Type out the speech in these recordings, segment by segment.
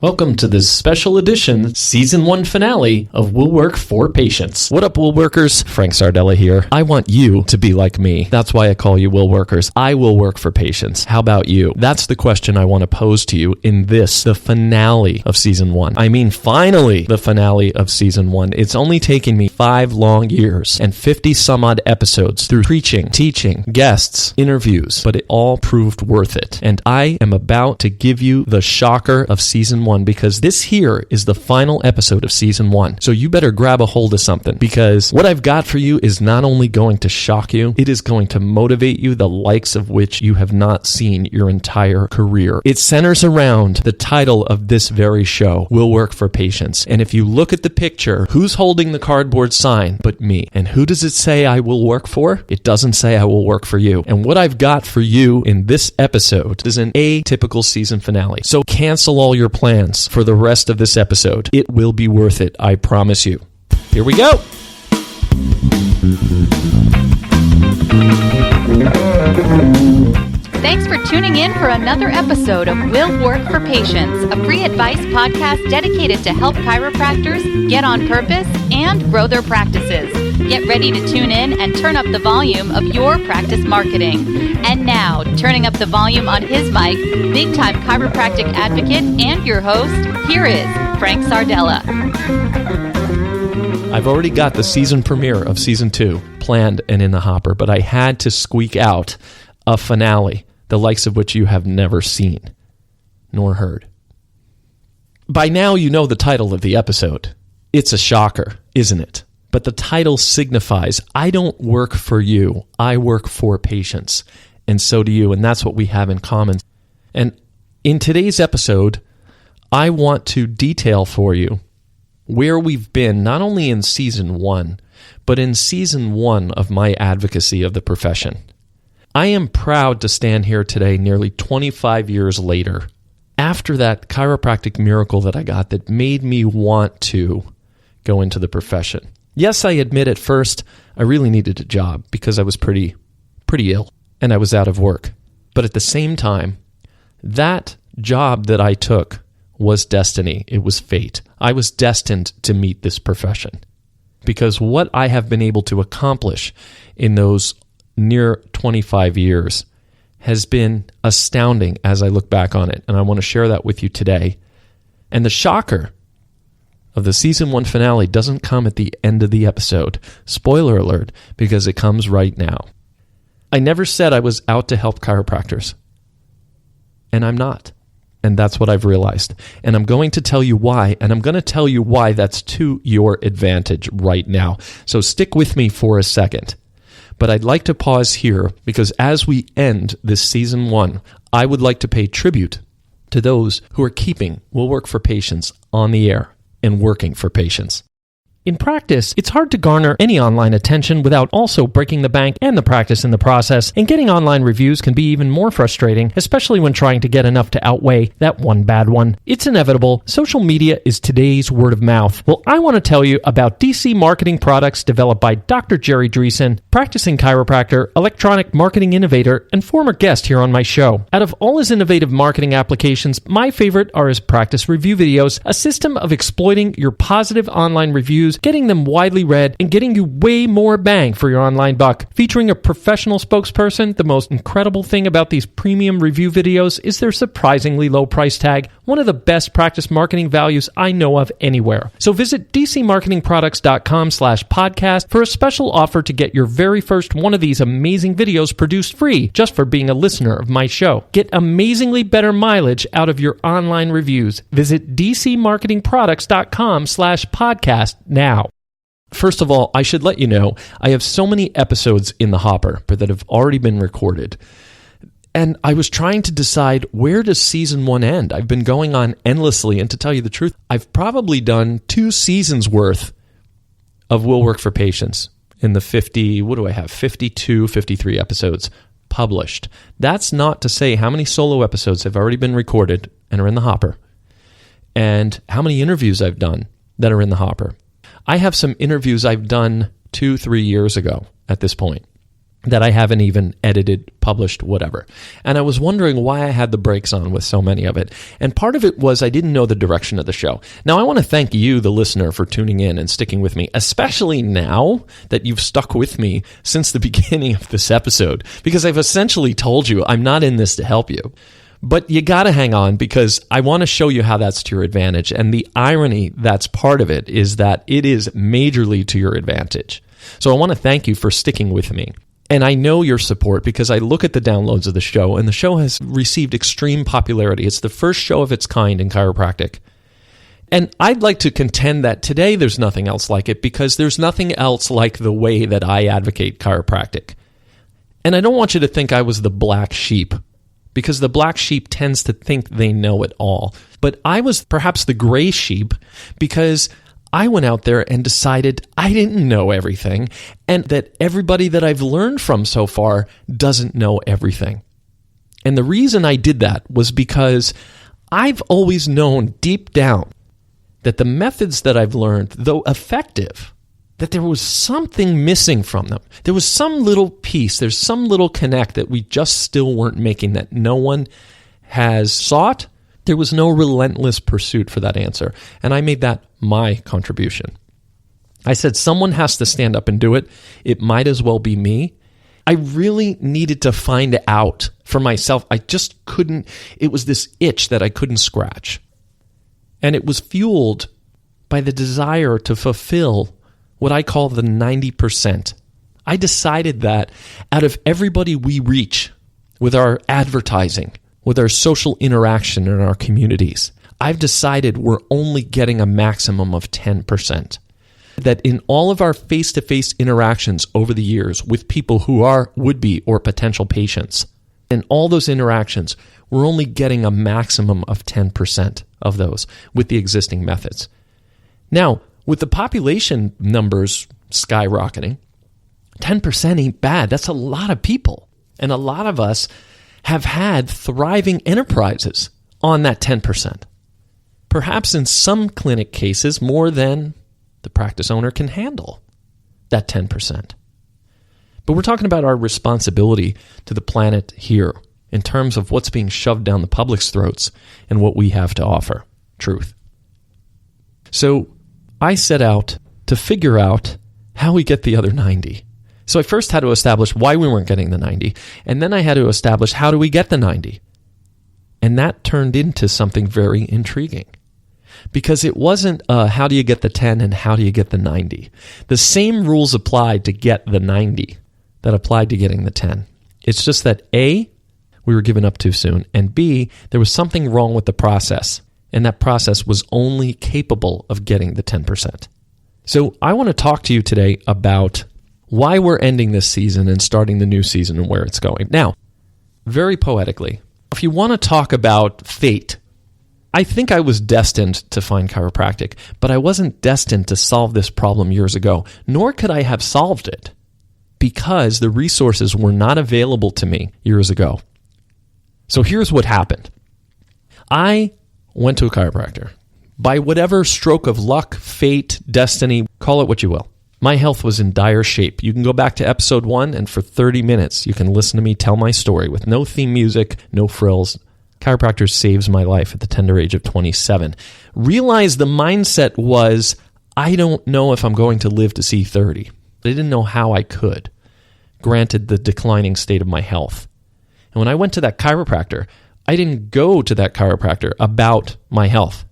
Welcome to this special edition, Season 1 finale of Will Work for Patients. What up, Will Workers? Frank Sardella here. I want you to be like me. That's why I call you Will Workers. I will work for patients. How about you? That's the question I want to pose to you in this, the finale of Season 1. I mean, finally, the finale of Season 1. It's only taken me 5 long years and 50 some odd episodes through preaching, teaching, guests, interviews, but it all proved worth it. And I am about to give you the shocker of Season 1. Because this here is the final episode of Season 1. So you better grab a hold of something, because what I've got for you is not only going to shock you, it is going to motivate you the likes of which you have not seen your entire career. It centers around the title of this very show, Will Work for Patients. And if you look at the picture, who's holding the cardboard sign but me? And who does it say I will work for? It doesn't say I will work for you. And what I've got for you in this episode is an atypical season finale. So cancel all your plans for the rest of this episode. It will be worth it, I promise you. Here we go. Thanks for tuning in for another episode of Will Work for Patients, a free advice podcast dedicated to help chiropractors get on purpose and grow their practices. Get ready to tune in and turn up the volume of your practice marketing. And now, turning up the volume on his mic, big-time chiropractic advocate and your host, here is Frank Sardella. I've already got the season premiere of Season 2 planned and in the hopper, but I had to squeak out a finale, the likes of which you have never seen nor heard. By now, you know the title of the episode. It's a shocker, isn't it? But the title signifies, I don't work for you, I work for patients. And so do you, and that's what we have in common. And in today's episode, I want to detail for you where we've been, not only in Season 1, but in Season 1 of my advocacy of the profession. I am proud to stand here today, nearly 25 years later, after that chiropractic miracle that I got that made me want to go into the profession. Yes, I admit at first I really needed a job because I was pretty ill and I was out of work. But at the same time, that job that I took was destiny. It was fate. I was destined to meet this profession because what I have been able to accomplish in those near 25 years has been astounding as I look back on it. And I want to share that with you today. And the shocker of the Season 1 finale doesn't come at the end of the episode. Spoiler alert, because it comes right now. I never said I was out to help chiropractors. And I'm not. And that's what I've realized. And I'm going to tell you why, and I'm going to tell you why that's to your advantage right now. So stick with me for a second. But I'd like to pause here because as we end this Season 1, I would like to pay tribute to those who are keeping Will Work for Patients on the air and working for patients. In practice, it's hard to garner any online attention without also breaking the bank and the practice in the process, and getting online reviews can be even more frustrating, especially when trying to get enough to outweigh that one bad one. It's inevitable. Social media is today's word of mouth. Well, I want to tell you about DC marketing products developed by Dr. Jerry Dreesen, practicing chiropractor, electronic marketing innovator, and former guest here on my show. Out of all his innovative marketing applications, my favorite are his practice review videos, a system of exploiting your positive online reviews, getting them widely read, and getting you way more bang for your online buck. Featuring a professional spokesperson, the most incredible thing about these premium review videos is their surprisingly low price tag, one of the best practice marketing values I know of anywhere. So visit dcmarketingproducts.com/podcast for a special offer to get your very first one of these amazing videos produced free just for being a listener of my show. Get amazingly better mileage out of your online reviews. Visit dcmarketingproducts.com/podcast now. First of all, I should let you know, I have so many episodes in the hopper that have already been recorded. And I was trying to decide, where does Season 1 end? I've been going on endlessly, and to tell you the truth, I've probably done 2 seasons worth of Will Work for Patients in the 52, 53 episodes published. That's not to say how many solo episodes have already been recorded and are in the hopper, and how many interviews I've done that are in the hopper. I have some interviews I've done 2-3 years ago at this point that I haven't even edited, published, whatever. And I was wondering why I had the brakes on with so many of it. And part of it was I didn't know the direction of the show. Now, I want to thank you, the listener, for tuning in and sticking with me, especially now that you've stuck with me since the beginning of this episode, because I've essentially told you I'm not in this to help you. But you got to hang on, because I want to show you how that's to your advantage. And the irony that's part of it is that it is majorly to your advantage. So I want to thank you for sticking with me. And I know your support because I look at the downloads of the show, and the show has received extreme popularity. It's the first show of its kind in chiropractic. And I'd like to contend that today there's nothing else like it, because there's nothing else like the way that I advocate chiropractic. And I don't want you to think I was the black sheep, because the black sheep tends to think they know it all. But I was perhaps the gray sheep, because I went out there and decided I didn't know everything, and that everybody that I've learned from so far doesn't know everything. And the reason I did that was because I've always known deep down that the methods that I've learned, though effective, that there was something missing from them. There was some little piece, there's some little connect that we just still weren't making, that no one has sought. There was no relentless pursuit for that answer. And I made that my contribution. I said, someone has to stand up and do it. It might as well be me. I really needed to find out for myself. I just couldn't. It was this itch that I couldn't scratch. And it was fueled by the desire to fulfill what I call the 90%. I decided that out of everybody we reach with our advertising, with our social interaction in our communities, I've decided we're only getting a maximum of 10%. That in all of our face-to-face interactions over the years with people who are would-be or potential patients, in all those interactions, we're only getting a maximum of 10% of those with the existing methods. Now, with the population numbers skyrocketing, 10% ain't bad. That's a lot of people. And a lot of us have had thriving enterprises on that 10%. Perhaps in some clinic cases, more than the practice owner can handle, that 10%. But we're talking about our responsibility to the planet here in terms of what's being shoved down the public's throats and what we have to offer, truth. So I set out to figure out how we get the other 90. So I first had to establish why we weren't getting the 90, and then I had to establish how do we get the 90. And that turned into something very intriguing, because it wasn't how do you get the 10 and how do you get the 90. The same rules applied to get the 90 that applied to getting the 10. It's just that A, we were given up too soon, and B, there was something wrong with the process, and that process was only capable of getting the 10%. So I want to talk to you today about why we're ending this season and starting the new season and where it's going. Now, very poetically, if you want to talk about fate, I think I was destined to find chiropractic, but I wasn't destined to solve this problem years ago, nor could I have solved it because the resources were not available to me years ago. So here's what happened. I went to a chiropractor. By whatever stroke of luck, fate, destiny, call it what you will. My health was in dire shape. You can go back to episode 1, and for 30 minutes, you can listen to me tell my story with no theme music, no frills. Chiropractor saves my life at the tender age of 27. Realize the mindset was, I don't know if I'm going to live to see 30. I didn't know how I could, granted the declining state of my health. And when I went to that chiropractor, I didn't go to that chiropractor about my health.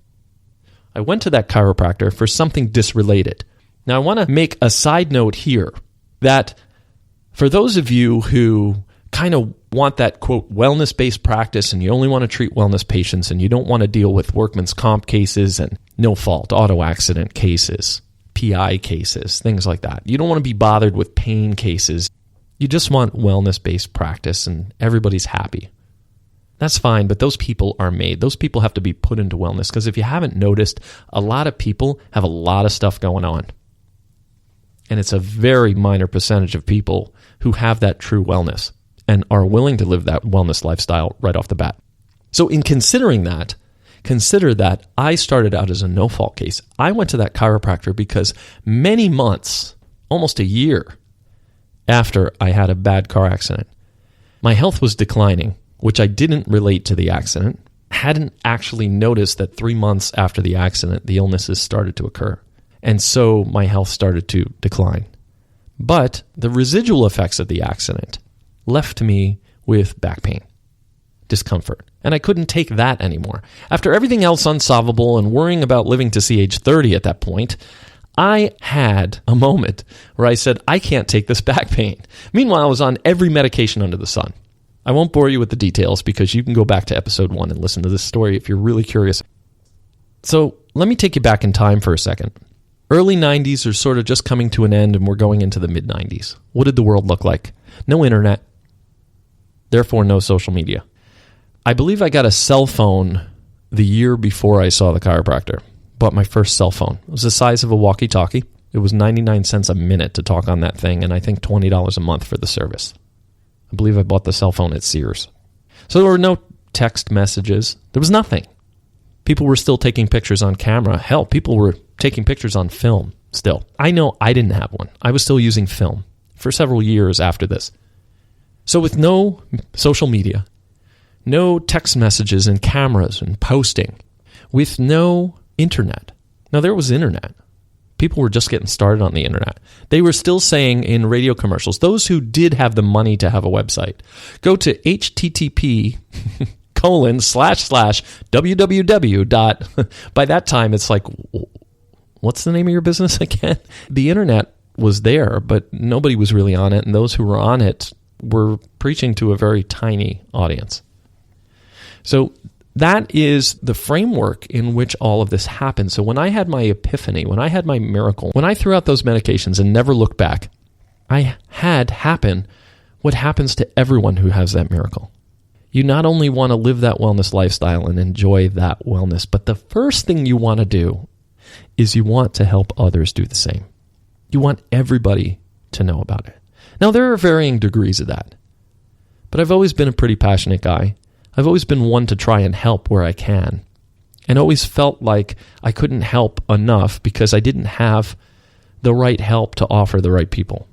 I went to that chiropractor for something disrelated. Now, I want to make a side note here that for those of you who kind of want that, quote, wellness-based practice and you only want to treat wellness patients and you don't want to deal with workman's comp cases and no-fault auto accident cases, PI cases, things like that. You don't want to be bothered with pain cases. You just want wellness-based practice and everybody's happy. That's fine, but those people are made. Those people have to be put into wellness because if you haven't noticed, a lot of people have a lot of stuff going on. And it's a very minor percentage of people who have that true wellness and are willing to live that wellness lifestyle right off the bat. So in considering that, consider that I started out as a no-fault case. I went to that chiropractor because many months, almost a year, after I had a bad car accident. My health was declining, which I didn't relate to the accident. Hadn't actually noticed that 3 months after the accident, the illnesses started to occur. And so my health started to decline. But the residual effects of the accident left me with back pain, discomfort, and I couldn't take that anymore. After everything else unsolvable and worrying about living to see age 30 at that point, I had a moment where I said, I can't take this back pain. Meanwhile, I was on every medication under the sun. I won't bore you with the details because you can go back to episode 1 and listen to this story if you're really curious. So let me take you back in time for a second. Early 90s are sort of just coming to an end and we're going into the mid-90s. What did the world look like? No internet, therefore no social media. I believe I got a cell phone the year before I saw the chiropractor. Bought my first cell phone. It was the size of a walkie-talkie. It was 99 cents a minute to talk on that thing, and I think $20 a month for the service. I believe I bought the cell phone at Sears. So there were no text messages. There was nothing. People were still taking pictures on camera. Hell, people were taking pictures on film still. I know I didn't have one. I was still using film for several years after this. So with no social media, no text messages and cameras and posting, with no internet. Now, there was internet. People were just getting started on the internet. They were still saying in radio commercials, those who did have the money to have a website, go to http://www. By that time, it's like, what's the name of your business again? The internet was there, but nobody was really on it, and those who were on it were preaching to a very tiny audience. So that is the framework in which all of this happened. So when I had my epiphany, when I had my miracle, when I threw out those medications and never looked back, I had happen what happens to everyone who has that miracle. You not only want to live that wellness lifestyle and enjoy that wellness, but the first thing you want to do is you want to help others do the same. You want everybody to know about it. Now, there are varying degrees of that, but I've always been a pretty passionate guy. I've always been one to try and help where I can, and always felt like I couldn't help enough because I didn't have the right help to offer the right people.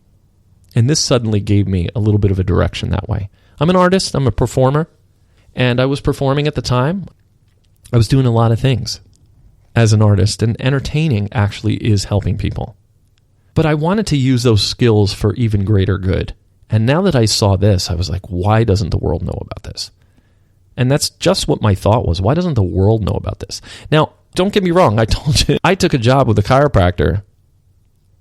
And this suddenly gave me a little bit of a direction that way. I'm an artist, I'm a performer, and I was performing at the time. I was doing a lot of things as an artist, and entertaining actually is helping people. But I wanted to use those skills for even greater good. And now that I saw this, I was like, why doesn't the world know about this? And that's just what my thought was. Why doesn't the world know about this? Now, don't get me wrong. I told you, I took a job with a chiropractor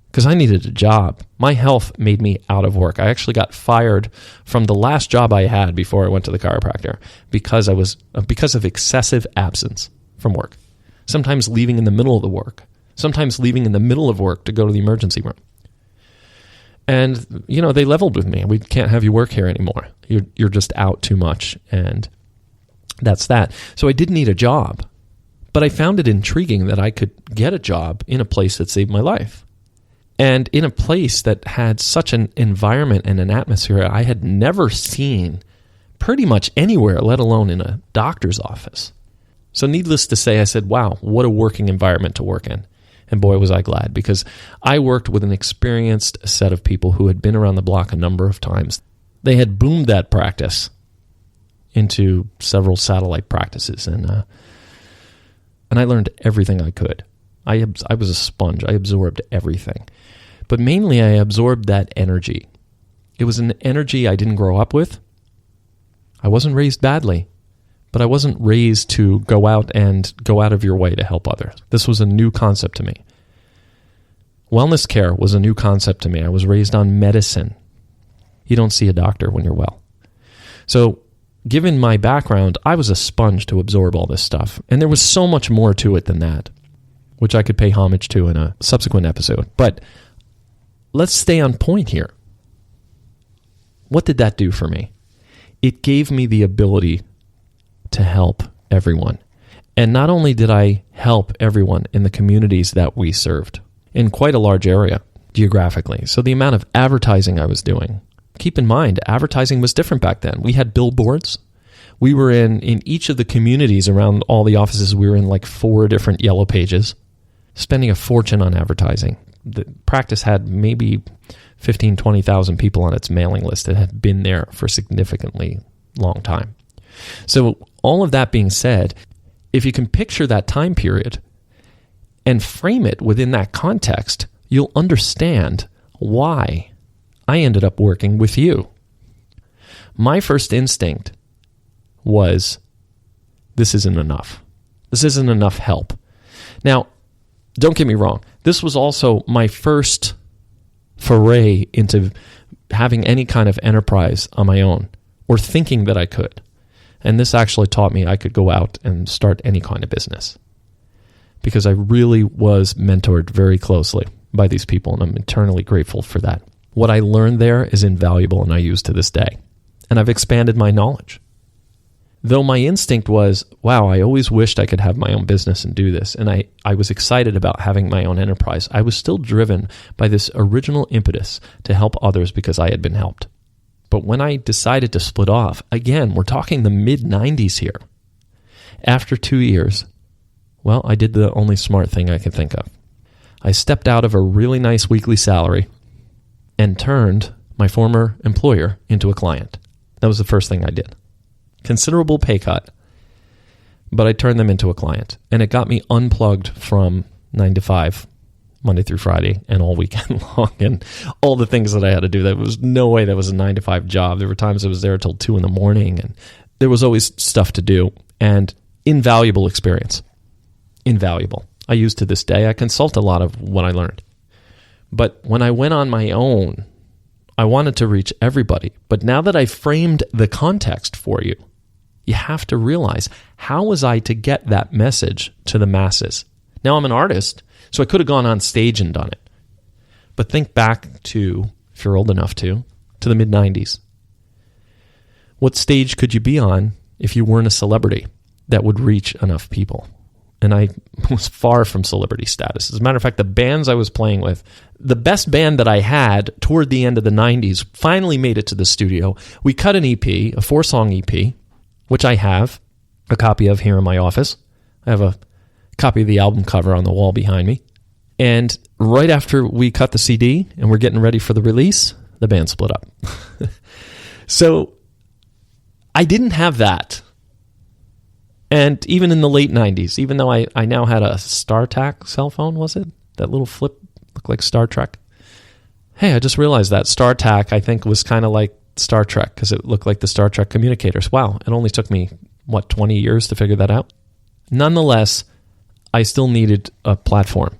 because I needed a job. My health made me out of work. I actually got fired from the last job I had before I went to the chiropractor because of excessive absence from work. Sometimes leaving in the middle of the work. Sometimes leaving in the middle of work to go to the emergency room. And, they leveled with me. We can't have you work here anymore. You're just out too much. And that's that. So I did need a job, but I found it intriguing that I could get a job in a place that saved my life and in a place that had such an environment and an atmosphere I had never seen pretty much anywhere, let alone in a doctor's office. So needless to say, I said, wow, what a working environment to work in. And boy, was I glad, because I worked with an experienced set of people who had been around the block a number of times. They had boomed that practice into several satellite practices, and I learned everything I could. I was a sponge. I absorbed everything. But mainly I absorbed that energy. It was an energy I didn't grow up with. I wasn't raised badly, but I wasn't raised to go out of your way to help others. This was a new concept to me. Wellness care was a new concept to me. I was raised on medicine. You don't see a doctor when you're well. So given my background, I was a sponge to absorb all this stuff. And there was so much more to it than that, which I could pay homage to in a subsequent episode. But let's stay on point here. What did that do for me? It gave me the ability to help everyone. And not only did I help everyone in the communities that we served, in quite a large area geographically. So the amount of advertising I was doing, keep in mind, advertising was different back then. We had billboards. We were in each of the communities around all the offices. We were in like 4 different yellow pages, spending a fortune on advertising, the practice had maybe 15, 20,000 people on its mailing list that had been there for a significantly long time. So all of that being said, if you can picture that time period and frame it within that context, you'll understand why I ended up working with you. My first instinct was, this isn't enough. This isn't enough help. Now, don't get me wrong. This was also my first foray into having any kind of enterprise on my own, or thinking that I could. And this actually taught me I could go out and start any kind of business, because I really was mentored very closely by these people, and I'm eternally grateful for that. What I learned there is invaluable, and I use to this day. And I've expanded my knowledge. Though my instinct was, wow, I always wished I could have my own business and do this, and I was excited about having my own enterprise, I was still driven by this original impetus to help others because I had been helped. But when I decided to split off, again, we're talking the mid-90s here. After 2 years, well, I did the only smart thing I could think of. I stepped out of a really nice weekly salary and turned my former employer into a client. That was the first thing I did. Considerable pay cut, but I turned them into a client. And it got me unplugged from 9 to 5, Monday through Friday, and all weekend long, and all the things that I had to do. There was no way that was a 9 to 5 job. There were times I was there till 2 in the morning, and there was always stuff to do. And invaluable experience. Invaluable. I use to this day. I consult a lot of what I learned. But when I went on my own, I wanted to reach everybody. But now that I framed the context for you, you have to realize, how was I to get that message to the masses? Now, I'm an artist, so I could have gone on stage and done it. But think back to, if you're old enough to the mid-90s. What stage could you be on if you weren't a celebrity that would reach enough people? And I was far from celebrity status. As a matter of fact, the bands I was playing with, the best band that I had toward the end of the 90s finally made it to the studio. We cut an EP, a 4-song EP, which I have a copy of here in my office. I have a copy of the album cover on the wall behind me. And right after we cut the CD and we're getting ready for the release, the band split up. So I didn't have that. And even in the late 90s, even though I now had a StarTAC cell phone, was it? That little flip, looked like Star Trek. Hey, I just realized that StarTAC, I think, was kind of like Star Trek because it looked like the Star Trek communicators. Wow, it only took me, 20 years to figure that out? Nonetheless, I still needed a platform.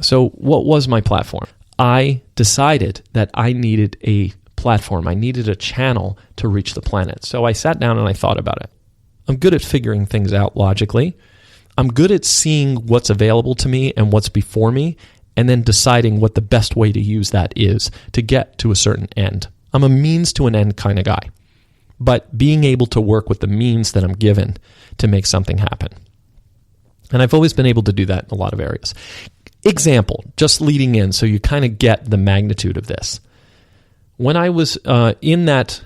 So what was my platform? I decided that I needed a platform. I needed a channel to reach the planet. So I sat down and I thought about it. I'm good at figuring things out logically. I'm good at seeing what's available to me and what's before me, and then deciding what the best way to use that is to get to a certain end. I'm a means to an end kind of guy, but being able to work with the means that I'm given to make something happen. And I've always been able to do that in a lot of areas. Example, just leading in so you kind of get the magnitude of this. When I was in that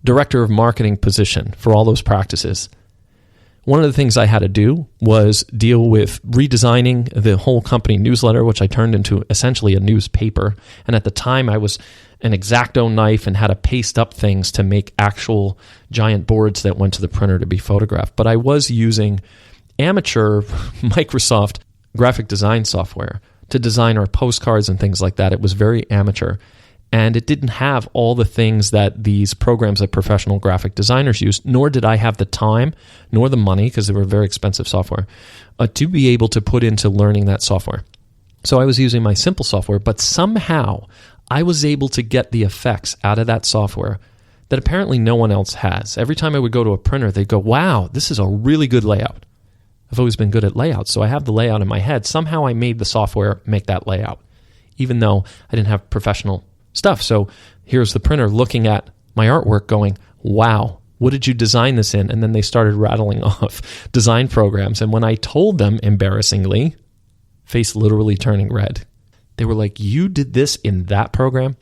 director of marketing position for all those practices, one of the things I had to do was deal with redesigning the whole company newsletter, which I turned into essentially a newspaper. And at the time, I was an X-Acto knife and had to paste up things to make actual giant boards that went to the printer to be photographed. But I was using amateur Microsoft graphic design software to design our postcards and things like that. It was very amateur. And it didn't have all the things that these programs that professional graphic designers use, nor did I have the time, nor the money, because they were very expensive software, to be able to put into learning that software. So I was using my simple software, but somehow I was able to get the effects out of that software that apparently no one else has. Every time I would go to a printer, they'd go, wow, this is a really good layout. I've always been good at layouts, so I have the layout in my head. Somehow I made the software make that layout, even though I didn't have professional stuff. So here's the printer looking at my artwork going, wow, what did you design this in? And then they started rattling off design programs. And when I told them, embarrassingly, face literally turning red, they were like, you did this in that program?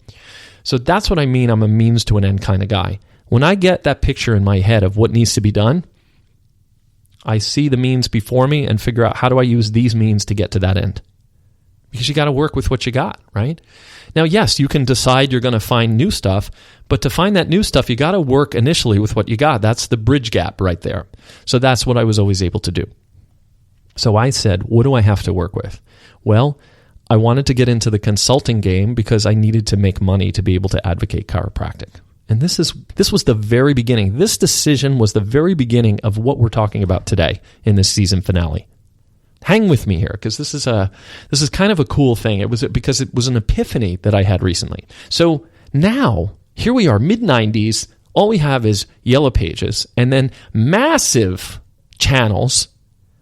So that's what I mean. I'm a means to an end kind of guy. When I get that picture in my head of what needs to be done, I see the means before me and figure out, how do I use these means to get to that end? because you got to work with what you got, right? Now, yes, you can decide you're going to find new stuff, but to find that new stuff, you got to work initially with what you got. That's the bridge gap right there. So that's what I was always able to do. So I said, what do I have to work with? Well, I wanted to get into the consulting game because I needed to make money to be able to advocate chiropractic. And this was the very beginning. This decision was the very beginning of what we're talking about today in this season finale. Hang with me here, because this is kind of a cool thing. It was because it was an epiphany that I had recently. So now, here we are, mid-90s. All we have is Yellow Pages, and then massive channels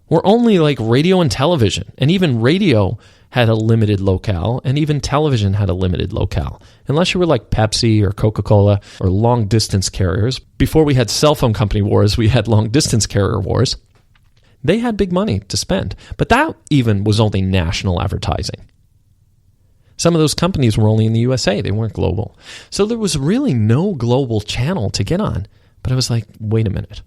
were only like radio and television. And even radio had a limited locale, and even television had a limited locale. Unless you were like Pepsi or Coca-Cola or long-distance carriers. Before we had cell phone company wars, we had long-distance carrier wars. They had big money to spend, but that even was only national advertising. Some of those companies were only in the USA. They weren't global. So there was really no global channel to get on. But I was like, wait a minute.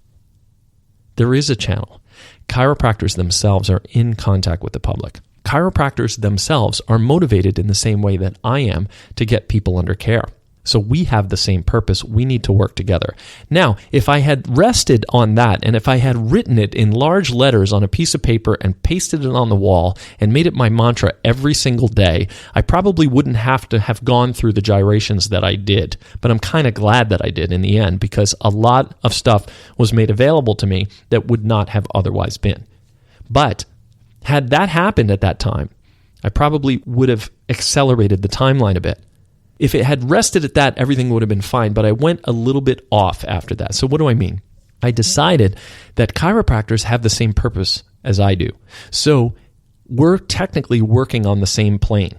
There is a channel. Chiropractors themselves are in contact with the public. Chiropractors themselves are motivated in the same way that I am to get people under care. So we have the same purpose. We need to work together. Now, if I had rested on that, and if I had written it in large letters on a piece of paper and pasted it on the wall and made it my mantra every single day, I probably wouldn't have to have gone through the gyrations that I did. But I'm kind of glad that I did in the end, because a lot of stuff was made available to me that would not have otherwise been. But had that happened at that time, I probably would have accelerated the timeline a bit. If it had rested at that, everything would have been fine, but I went a little bit off after that. So what do I mean? I decided that chiropractors have the same purpose as I do. So we're technically working on the same plane.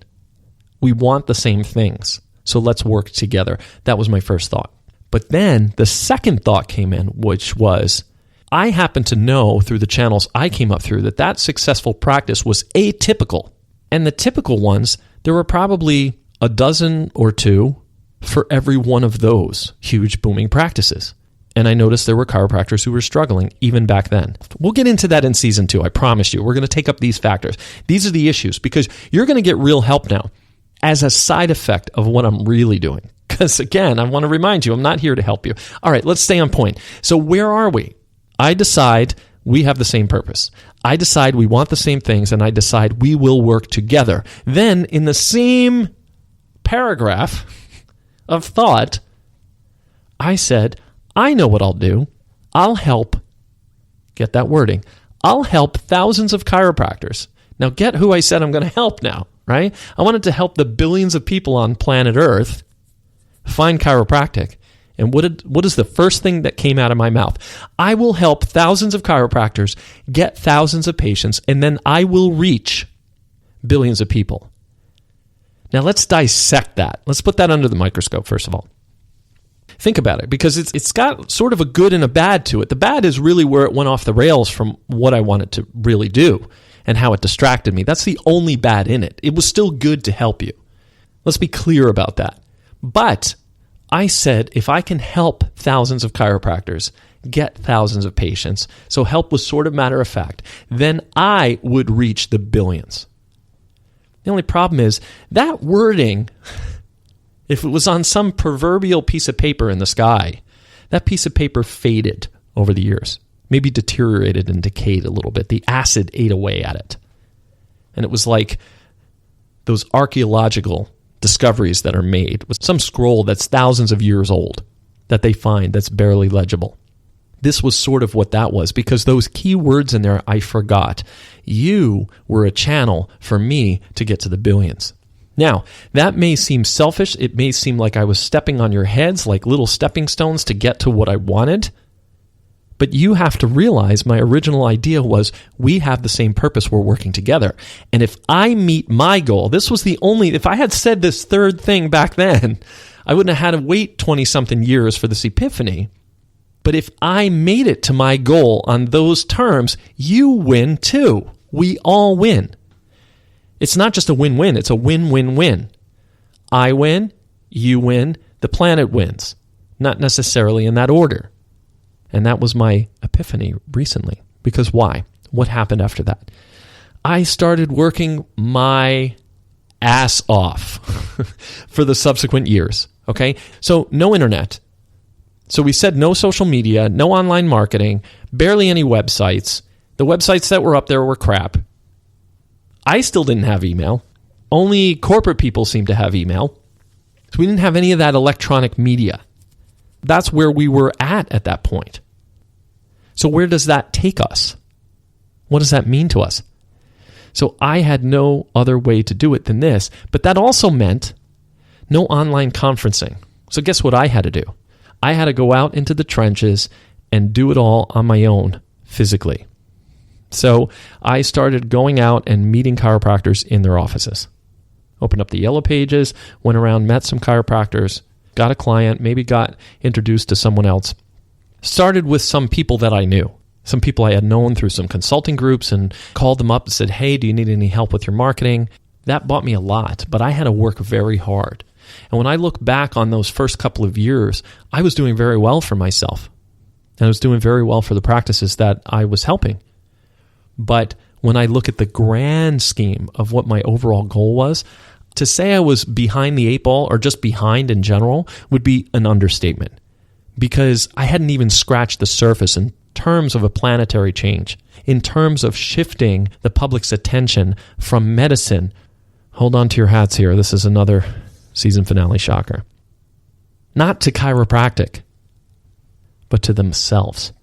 We want the same things. So let's work together. That was my first thought. But then the second thought came in, which was, I happen to know through the channels I came up through that successful practice was atypical. And the typical ones, there were probably a dozen or two for every one of those huge booming practices. And I noticed there were chiropractors who were struggling even back then. We'll get into that in season 2, I promise you. We're going to take up these factors. These are the issues, because you're going to get real help now as a side effect of what I'm really doing. Because again, I want to remind you, I'm not here to help you. All right, let's stay on point. So where are we? I decide we have the same purpose. I decide we want the same things, and I decide we will work together. Then in the same paragraph of thought, I said, I know what I'll do. I'll help, get that wording, I'll help thousands of chiropractors. Now get who I said I'm going to help now, right? I wanted to help the billions of people on planet Earth find chiropractic. And what is the first thing that came out of my mouth? I will help thousands of chiropractors get thousands of patients, and then I will reach billions of people. Now let's dissect that. Let's put that under the microscope, first of all. Think about it, because it's got sort of a good and a bad to it. The bad is really where it went off the rails from what I wanted to really do and how it distracted me. That's the only bad in it. It was still good to help you. Let's be clear about that. But I said, if I can help thousands of chiropractors get thousands of patients, so help was sort of matter of fact, then I would reach the billions. The only problem is that wording, if it was on some proverbial piece of paper in the sky, that piece of paper faded over the years, maybe deteriorated and decayed a little bit. The acid ate away at it. And it was like those archaeological discoveries that are made with some scroll that's thousands of years old that they find that's barely legible. This was sort of what that was, because those key words in there I forgot. You were a channel for me to get to the billions. Now, that may seem selfish. It may seem like I was stepping on your heads like little stepping stones to get to what I wanted. But you have to realize my original idea was we have the same purpose. We're working together. And if I meet my goal, this was the only, if I had said this third thing back then, I wouldn't have had to wait 20-something years for this epiphany. But if I made it to my goal on those terms, you win too. We all win. It's not just a win-win. It's a win-win-win. I win, you win, the planet wins. Not necessarily in that order. And that was my epiphany recently. Because why? What happened after that? I started working my ass off for the subsequent years. Okay? So no internet. So we said no social media, no online marketing, barely any websites. The websites that were up there were crap. I still didn't have email. Only corporate people seemed to have email. So we didn't have any of that electronic media. That's where we were at that point. So where does that take us? What does that mean to us? So I had no other way to do it than this, but that also meant no online conferencing. So guess what I had to do? I had to go out into the trenches and do it all on my own physically. So I started going out and meeting chiropractors in their offices. Opened up the yellow pages, went around, met some chiropractors, got a client, maybe got introduced to someone else. Started with some people that I knew, some people I had known through some consulting groups, and called them up and said, hey, do you need any help with your marketing? That bought me a lot, but I had to work very hard. And when I look back on those first couple of years, I was doing very well for myself. And I was doing very well for the practices that I was helping. But when I look at the grand scheme of what my overall goal was, to say I was behind the eight ball or just behind in general would be an understatement, because I hadn't even scratched the surface in terms of a planetary change, in terms of shifting the public's attention from medicine. Hold on to your hats here. This is another season finale shocker. Not to chiropractic, but to themselves,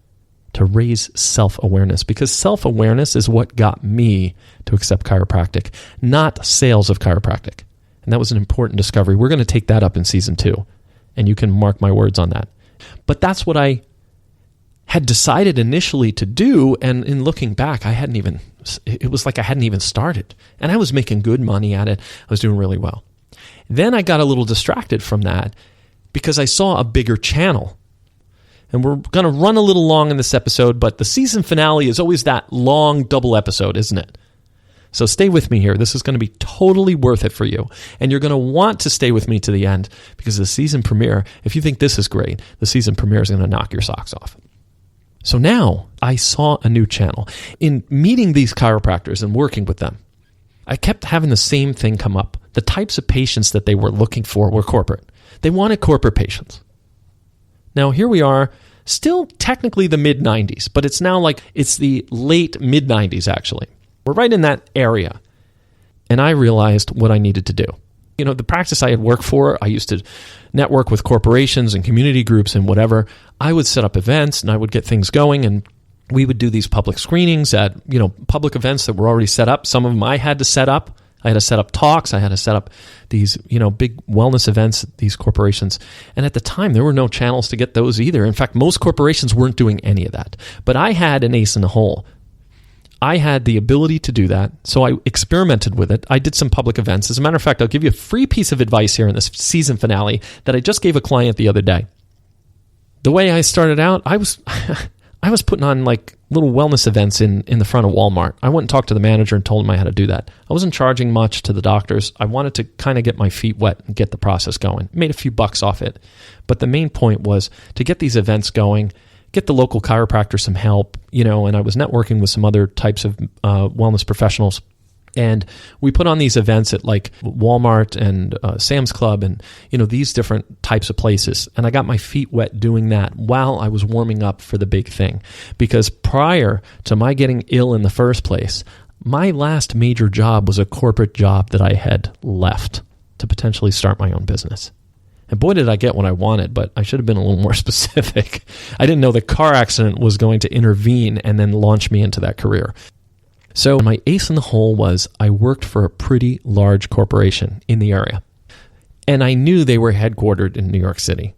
to raise self-awareness, because self-awareness is what got me to accept chiropractic, not sales of chiropractic. And that was an important discovery. We're going to take that up in season 2, and you can mark my words on that. But that's what I had decided initially to do, and in looking back, it was like I hadn't even started. And I was making good money at it. I was doing really well. Then I got a little distracted from that because I saw a bigger channel. And we're going to run a little long in this episode, but the season finale is always that long double episode, isn't it? So stay with me here. This is going to be totally worth it for you. And you're going to want to stay with me to the end, because the season premiere, if you think this is great, the season premiere is going to knock your socks off. So now I saw a new channel. In meeting these chiropractors and working with them, I kept having the same thing come up. The types of patients that they were looking for were corporate. They wanted corporate patients. Now, here we are, still technically the mid-90s, but it's now like it's the late mid-90s, actually. We're right in that area. And I realized what I needed to do. You know, the practice I had worked for, I used to network with corporations and community groups and whatever. I would set up events and I would get things going, and we would do these public screenings at, public events that were already set up. Some of them I had to set up. I had to set up talks. I had to set up these, big wellness events at these corporations. And at the time, there were no channels to get those either. In fact, most corporations weren't doing any of that. But I had an ace in the hole. I had the ability to do that, so I experimented with it. I did some public events. As a matter of fact, I'll give you a free piece of advice here in this season finale that I just gave a client the other day. The way I started out, I was putting on like little wellness events in the front of Walmart. I went and talked to the manager and told him I had to do that. I wasn't charging much to the doctors. I wanted to kind of get my feet wet and get the process going. Made a few bucks off it. But the main point was to get these events going, get the local chiropractor some help, and I was networking with some other types of wellness professionals. And we put on these events at like Walmart and Sam's Club and, these different types of places. And I got my feet wet doing that while I was warming up for the big thing. Because prior to my getting ill in the first place, my last major job was a corporate job that I had left to potentially start my own business. And boy, did I get what I wanted, but I should have been a little more specific. I didn't know the car accident was going to intervene and then launch me into that career. So my ace in the hole was I worked for a pretty large corporation in the area. And I knew they were headquartered in New York City.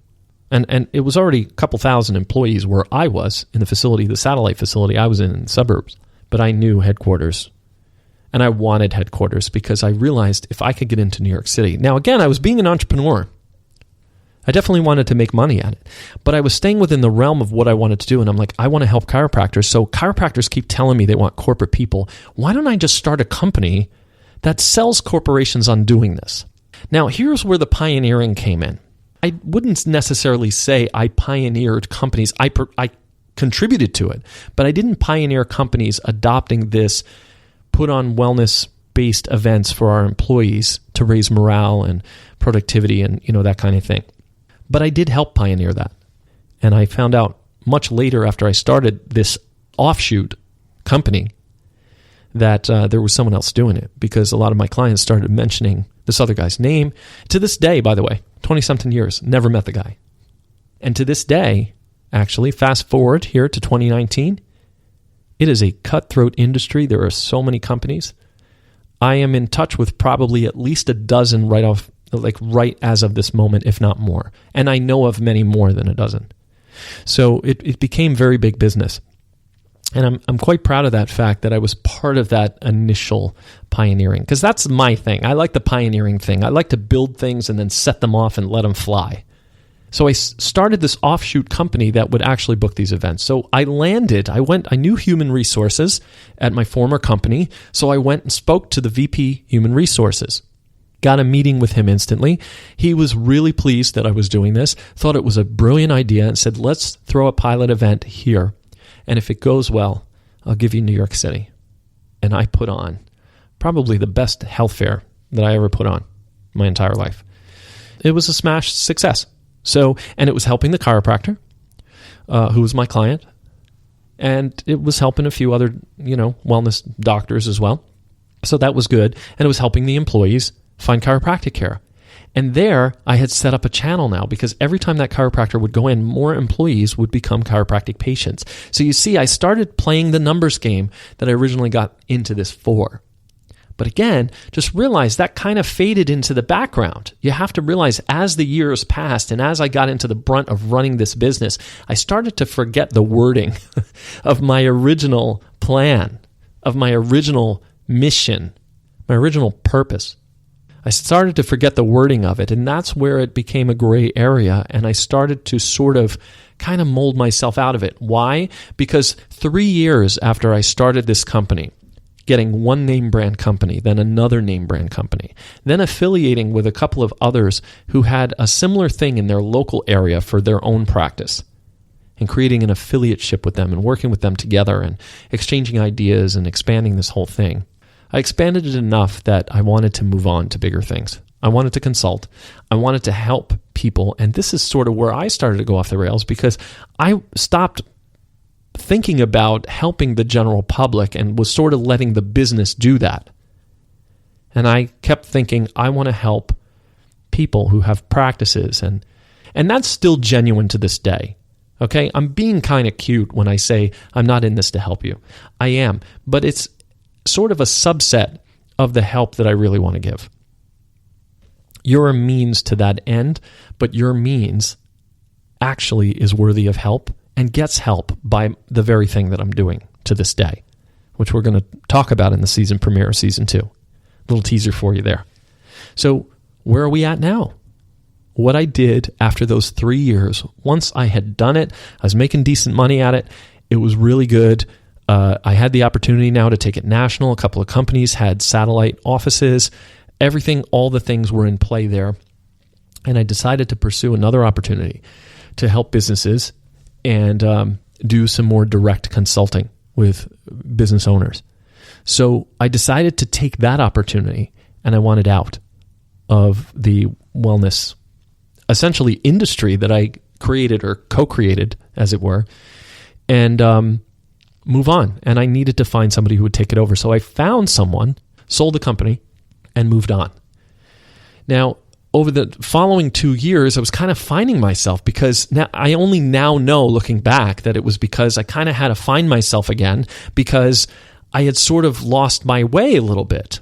And it was already a couple thousand employees where I was in the facility, the satellite facility I was in the suburbs. But I knew headquarters. And I wanted headquarters because I realized if I could get into New York City. Now, again, I was being an entrepreneur. I definitely wanted to make money at it, but I was staying within the realm of what I wanted to do. And I'm like, I want to help chiropractors. So chiropractors keep telling me they want corporate people. Why don't I just start a company that sells corporations on doing this? Now, here's where the pioneering came in. I wouldn't necessarily say I pioneered companies. I contributed to it, but I didn't pioneer companies adopting this, put on wellness-based events for our employees to to raise morale and productivity and, that kind of thing. But I did help pioneer that. And I found out much later after I started this offshoot company that there was someone else doing it, because a lot of my clients started mentioning this other guy's name. To this day, by the way, 20-something years, never met the guy. And to this day, actually, fast forward here to 2019, it is a cutthroat industry. There are so many companies. I am in touch with probably at least a dozen right as of this moment, if not more. And I know of many more than a dozen. So it became very big business. And I'm quite proud of that fact that I was part of that initial pioneering, because that's my thing. I like the pioneering thing. I like to build things and then set them off and let them fly. So I started this offshoot company that would actually book these events. So I knew human resources at my former company, so I went and spoke to the VP Human Resources. Got a meeting with him instantly. He was really pleased that I was doing this, thought it was a brilliant idea, and said, let's throw a pilot event here. And if it goes well, I'll give you New York City. And I put on probably the best health fair that I ever put on my entire life. It was a smash success. And it was helping the chiropractor, who was my client. And it was helping a few other, wellness doctors as well. So that was good. And it was helping the employees find chiropractic care. And there, I had set up a channel now, because every time that chiropractor would go in, more employees would become chiropractic patients. So you see, I started playing the numbers game that I originally got into this for. But again, just realize that kind of faded into the background. You have to realize as the years passed and as I got into the brunt of running this business, I started to forget the wording of my original plan, of my original mission, my original purpose. I started to forget the wording of it, and that's where it became a gray area, and I started to sort of kind of mold myself out of it. Why? Because 3 years after I started this company, getting one name brand company, then another name brand company, then affiliating with a couple of others who had a similar thing in their local area for their own practice, and creating an affiliateship with them and working with them together and exchanging ideas and expanding this whole thing. I expanded it enough that I wanted to move on to bigger things. I wanted to consult. I wanted to help people. And this is sort of where I started to go off the rails, because I stopped thinking about helping the general public and was sort of letting the business do that. And I kept thinking, I want to help people who have practices. And that's still genuine to this day. Okay? I'm being kind of cute when I say I'm not in this to help you. I am. But it's sort of a subset of the help that I really want to give. You're a means to that end, but your means actually is worthy of help and gets help by the very thing that I'm doing to this day, which we're going to talk about in the season premiere of season 2. Little teaser for you there. So where are we at now? What I did after those 3 years, once I had done it, I was making decent money at it. It was really good. I had the opportunity now to take it national. A couple of companies had satellite offices. Everything, all the things were in play there. And I decided to pursue another opportunity to help businesses and do some more direct consulting with business owners. So I decided to take that opportunity, and I wanted out of the wellness, essentially industry that I created or co-created, as it were, and move on. And I needed to find somebody who would take it over. So I found someone, sold the company, and moved on. Now, over the following 2 years, I was kind of finding myself, because now I only now know, looking back, that it was because I kind of had to find myself again, because I had sort of lost my way a little bit,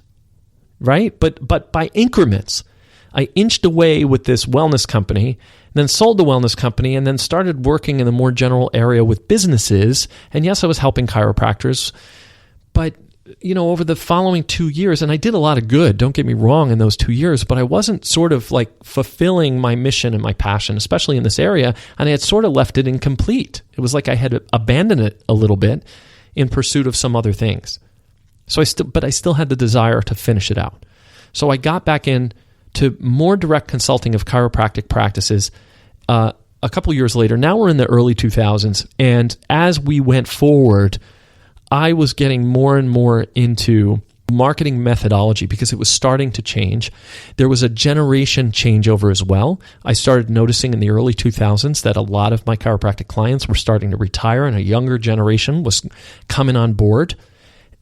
right? But by increments. I inched away with this wellness company, then sold the wellness company, and then started working in the more general area with businesses. And yes, I was helping chiropractors, but over the following 2 years, and I did a lot of good, don't get me wrong, in those 2 years, but I wasn't sort of like fulfilling my mission and my passion, especially in this area, and I had sort of left it incomplete. It was like I had abandoned it a little bit in pursuit of some other things. So I still had the desire to finish it out. So I got back in to more direct consulting of chiropractic practices a couple years later. Now we're in the early 2000s, and as we went forward, I was getting more and more into marketing methodology because it was starting to change. There was a generation changeover as well. I started noticing in the early 2000s that a lot of my chiropractic clients were starting to retire and a younger generation was coming on board,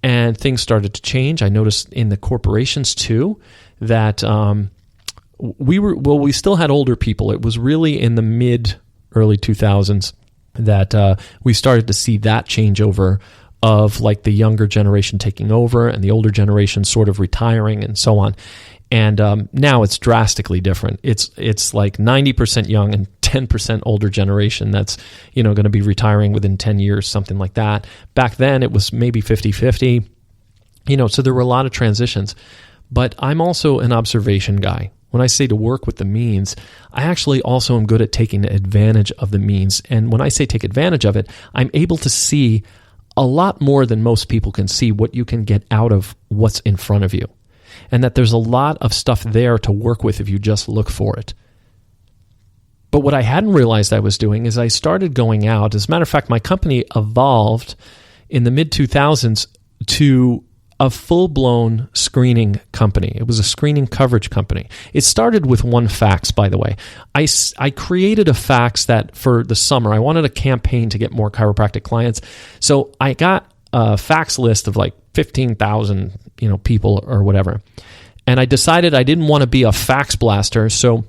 and things started to change. I noticed in the corporations too that we still had older people. It was really in the early 2000s that we started to see that changeover of like the younger generation taking over and the older generation sort of retiring and so on. And now it's drastically different. It's like 90% young and 10% older generation that's going to be retiring within 10 years, something like that. Back then it was maybe 50-50. So there were a lot of transitions. But I'm also an observation guy. When I say to work with the means, I actually also am good at taking advantage of the means. And when I say take advantage of it, I'm able to see a lot more than most people can see what you can get out of what's in front of you. And that there's a lot of stuff there to work with if you just look for it. But what I hadn't realized I was doing is I started going out. As a matter of fact, my company evolved in the mid-2000s to a full-blown screening company. It was a screening coverage company. It started with one fax, by the way. I created a fax that for the summer, I wanted a campaign to get more chiropractic clients. So I got a fax list of like 15,000, people or whatever. And I decided I didn't want to be a fax blaster, so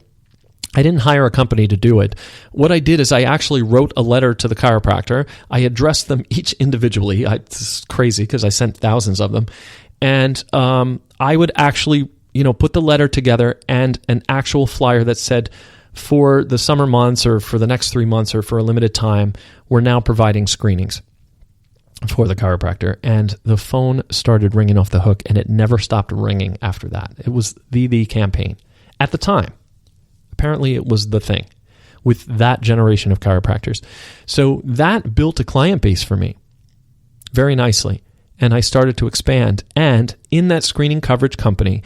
I didn't hire a company to do it. What I did is I actually wrote a letter to the chiropractor. I addressed them each individually. It's crazy because I sent thousands of them. And I would actually, put the letter together and an actual flyer that said, for the summer months or for the next 3 months or for a limited time, we're now providing screenings for the chiropractor. And the phone started ringing off the hook and it never stopped ringing after that. It was the campaign at the time. Apparently it was the thing with that generation of chiropractors. So that built a client base for me very nicely. And I started to expand. And in that screening coverage company,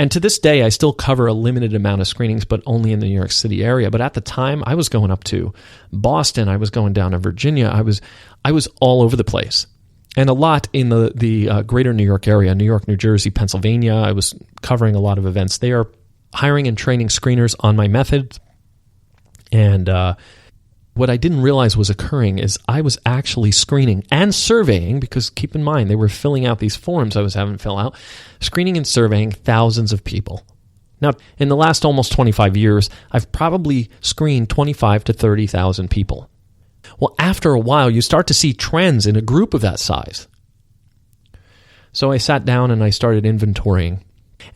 and to this day, I still cover a limited amount of screenings, but only in the New York City area. But at the time, I was going up to Boston. I was going down to Virginia. I was all over the place. And a lot in the greater New York area, New York, New Jersey, Pennsylvania. I was covering a lot of events there, hiring and training screeners on my method. And what I didn't realize was occurring is I was actually screening and surveying, because keep in mind, they were filling out these forms I was having to fill out, screening and surveying thousands of people. Now, in the last almost 25 years, I've probably screened 25 to 30,000 people. Well, after a while, you start to see trends in a group of that size. So I sat down and I started inventorying.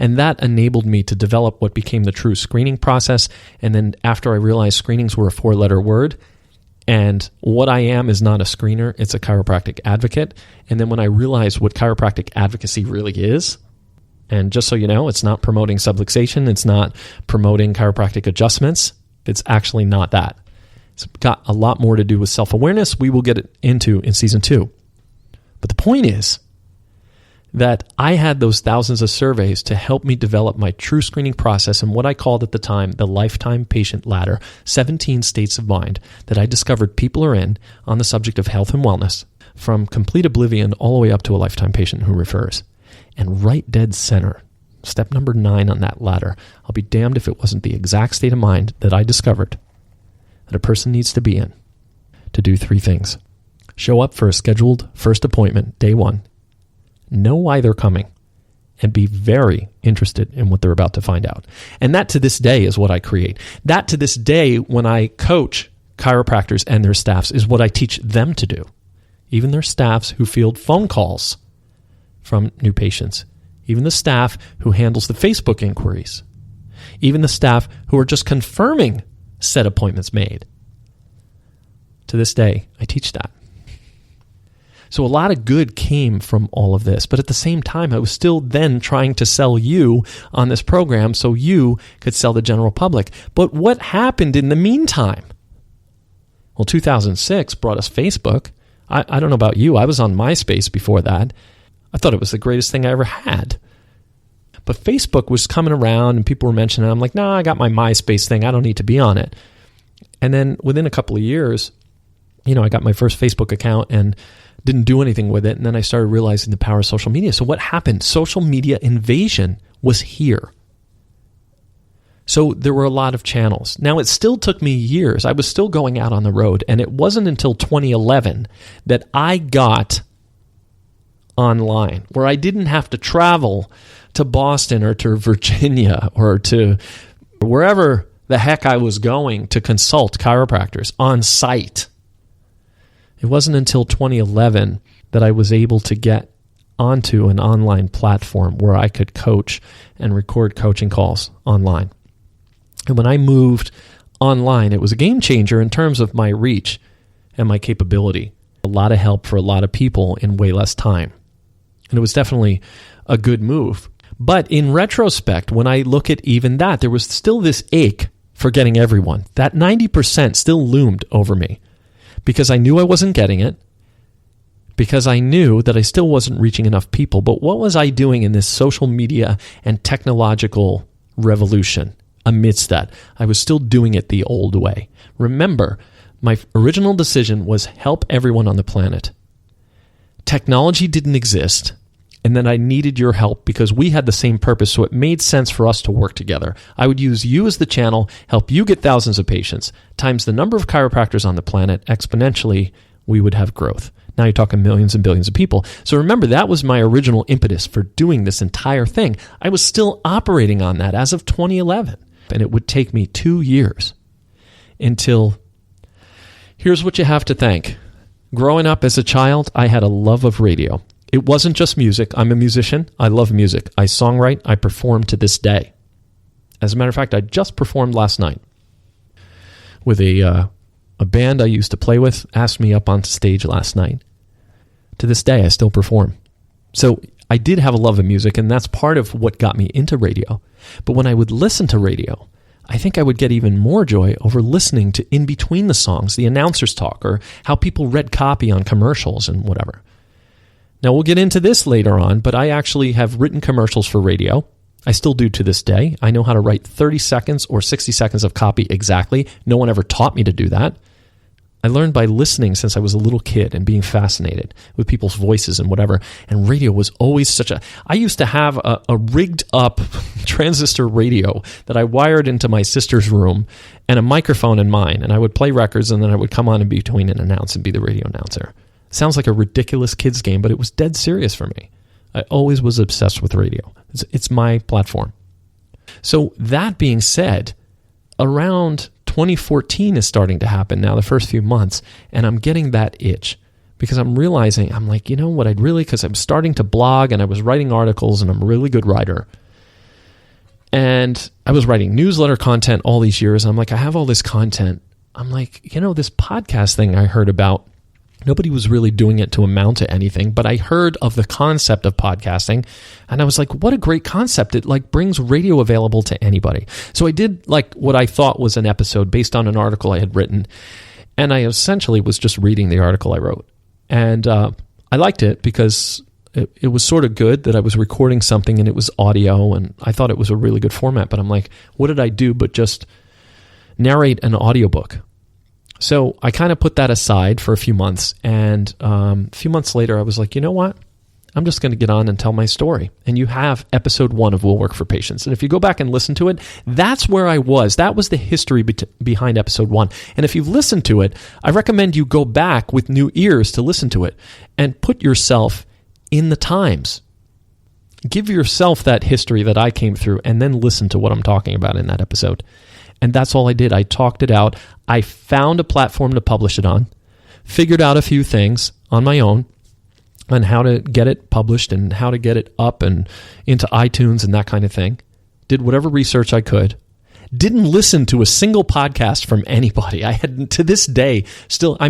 And that enabled me to develop what became the true screening process. And then after I realized screenings were a 4-letter word, and what I am is not a screener, it's a chiropractic advocate. And then when I realized what chiropractic advocacy really is, and just so you know, it's not promoting subluxation, it's not promoting chiropractic adjustments, it's actually not that. It's got a lot more to do with self-awareness. We will get it into in season 2. But the point is that I had those thousands of surveys to help me develop my true screening process and what I called at the time the lifetime patient ladder, 17 states of mind that I discovered people are in on the subject of health and wellness, from complete oblivion all the way up to a lifetime patient who refers. And right dead center, step number 9 on that ladder, I'll be damned if it wasn't the exact state of mind that I discovered that a person needs to be in to do 3 things. Show up for a scheduled first appointment, day 1. Know why they're coming, and be very interested in what they're about to find out. And that to this day is what I create. That to this day, when I coach chiropractors and their staffs, is what I teach them to do. Even their staffs who field phone calls from new patients. Even the staff who handles the Facebook inquiries. Even the staff who are just confirming set appointments made. To this day, I teach that. So a lot of good came from all of this. But at the same time, I was still then trying to sell you on this program so you could sell the general public. But what happened in the meantime? Well, 2006 brought us Facebook. I don't know about you. I was on MySpace before that. I thought it was the greatest thing I ever had. But Facebook was coming around and people were mentioning it. I'm like, no, I got my MySpace thing. I don't need to be on it. And then within a couple of years, I got my first Facebook account, and didn't do anything with it. And then I started realizing the power of social media. So what happened? Social media invasion was here. So there were a lot of channels. Now, it still took me years. I was still going out on the road. And it wasn't until 2011 that I got online, where I didn't have to travel to Boston or to Virginia or to wherever the heck I was going to consult chiropractors on site. It wasn't until 2011 that I was able to get onto an online platform where I could coach and record coaching calls online. And when I moved online, it was a game changer in terms of my reach and my capability. A lot of help for a lot of people in way less time. And it was definitely a good move. But in retrospect, when I look at even that, there was still this ache for getting everyone. That 90% still loomed over me because I knew I wasn't getting it, because I knew that I still wasn't reaching enough people. But what was I doing in this social media and technological revolution? Amidst that, I was still doing it the old way. Remember, my original decision was help everyone on the planet. Technology didn't exist, and then I needed your help because we had the same purpose, so it made sense for us to work together. I would use you as the channel, help you get thousands of patients, times the number of chiropractors on the planet, exponentially, we would have growth. Now you're talking millions and billions of people. So remember, that was my original impetus for doing this entire thing. I was still operating on that as of 2011. And it would take me 2 years until, here's what you have to thank. Growing up as a child, I had a love of radio. It wasn't just music. I'm a musician. I love music. I songwrite. I perform to this day. As a matter of fact, I just performed last night with a band I used to play with, asked me up on stage last night. To this day, I still perform. So I did have a love of music, and that's part of what got me into radio. But when I would listen to radio, I think I would get even more joy over listening to in between the songs, the announcers talk, or how people read copy on commercials and whatever. Now, we'll get into this later on, but I actually have written commercials for radio. I still do to this day. I know how to write 30 seconds or 60 seconds of copy exactly. No one ever taught me to do that. I learned by listening since I was a little kid and being fascinated with people's voices and whatever. And radio was always such a... I used to have a rigged up transistor radio that I wired into my sister's room and a microphone in mine. And I would play records, and then I would come on in between and announce and be the radio announcer. Sounds like a ridiculous kid's game, but it was dead serious for me. I always was obsessed with radio. It's my platform. So that being said, around 2014 is starting to happen now, the first few months, and I'm getting that itch because I'm realizing, I'm like, you know what, because I'm starting to blog and I was writing articles and I'm a really good writer. And I was writing newsletter content all these years. And I'm like, I have all this content. I'm like, this podcast thing I heard about, nobody was really doing it to amount to anything, but I heard of the concept of podcasting, and I was like, what a great concept. It brings radio available to anybody. So I did what I thought was an episode based on an article I had written, and I essentially was just reading the article I wrote. And I liked it because it was sort of good that I was recording something and it was audio, and I thought it was a really good format, but I'm like, what did I do but just narrate an audiobook? So I kind of put that aside for a few months, and a few months later, I was like, you know what? I'm just going to get on and tell my story. And you have episode 1 of Will Work for Patients. And if you go back and listen to it, that's where I was. That was the history behind episode 1. And if you've listened to it, I recommend you go back with new ears to listen to it and put yourself in the times. Give yourself that history that I came through, and then listen to what I'm talking about in that episode. And that's all I did. I talked it out. I found a platform to publish it on, figured out a few things on my own on how to get it published and how to get it up and into iTunes and that kind of thing. Did whatever research I could. Didn't listen to a single podcast from anybody. I had, to this day, still, I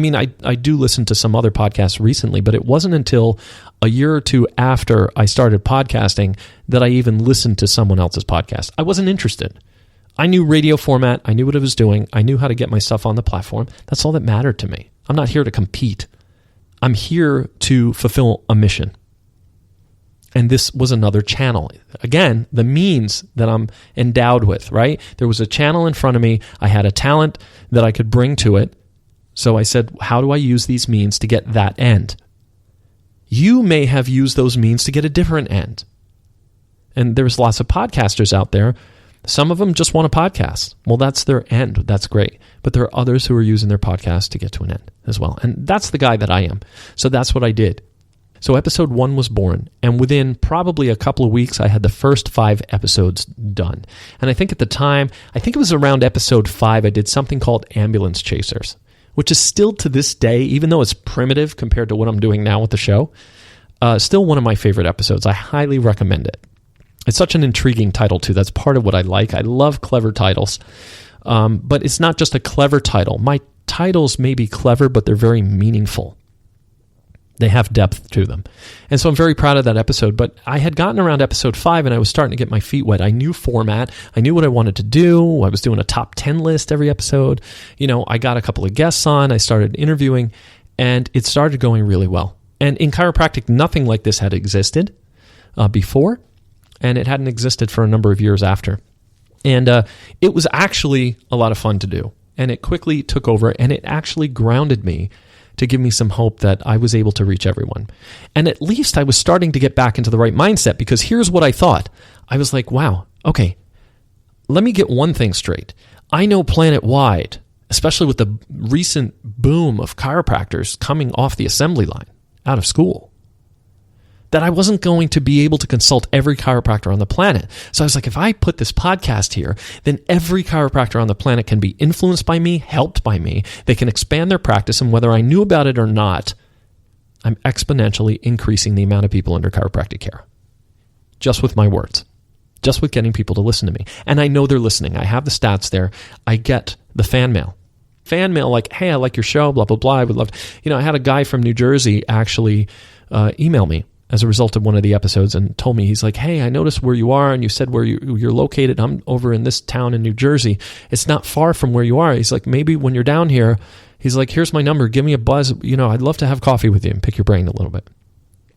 do listen to some other podcasts recently, but it wasn't until a year or two after I started podcasting that I even listened to someone else's podcast. I wasn't interested. I knew radio format. I knew what I was doing. I knew how to get my stuff on the platform. That's all that mattered to me. I'm not here to compete. I'm here to fulfill a mission. And this was another channel. Again, the means that I'm endowed with, right? There was a channel in front of me. I had a talent that I could bring to it. So I said, how do I use these means to get that end? You may have used those means to get a different end. And there's lots of podcasters out there. Some of them just want a podcast. Well, that's their end. That's great. But there are others who are using their podcast to get to an end as well. And that's the guy that I am. So that's what I did. So episode 1 was born, and within probably a couple of weeks, I had the first 5 episodes done. And I think at the time, I think it was around episode 5, I did something called Ambulance Chasers, which is still to this day, even though it's primitive compared to what I'm doing now with the show, still one of my favorite episodes. I highly recommend it. It's such an intriguing title, too. That's part of what I like. I love clever titles, but it's not just a clever title. My titles may be clever, but they're very meaningful. They have depth to them. And so I'm very proud of that episode. But I had gotten around episode 5 and I was starting to get my feet wet. I knew format. I knew what I wanted to do. I was doing a top 10 list every episode. I got a couple of guests on. I started interviewing and it started going really well. And in chiropractic, nothing like this had existed before. And it hadn't existed for a number of years after. And it was actually a lot of fun to do. And it quickly took over and it actually grounded me to give me some hope that I was able to reach everyone. And at least I was starting to get back into the right mindset, because here's what I thought. I was like, wow, okay, let me get one thing straight. I know planet-wide, especially with the recent boom of chiropractors coming off the assembly line out of school, that I wasn't going to be able to consult every chiropractor on the planet. So I was like, if I put this podcast here, then every chiropractor on the planet can be influenced by me, helped by me. They can expand their practice, and whether I knew about it or not, I'm exponentially increasing the amount of people under chiropractic care. Just with my words. Just with getting people to listen to me. And I know they're listening. I have the stats there. I get the fan mail. Fan mail like, hey, I like your show, blah, blah, blah. I would love to. I had a guy from New Jersey actually email me as a result of one of the episodes and told me, he's like, hey, I noticed where you are and you said where you're located. I'm over in this town in New Jersey. It's not far from where you are. He's like, maybe when you're down here, he's like, here's my number. Give me a buzz. I'd love to have coffee with you and pick your brain a little bit.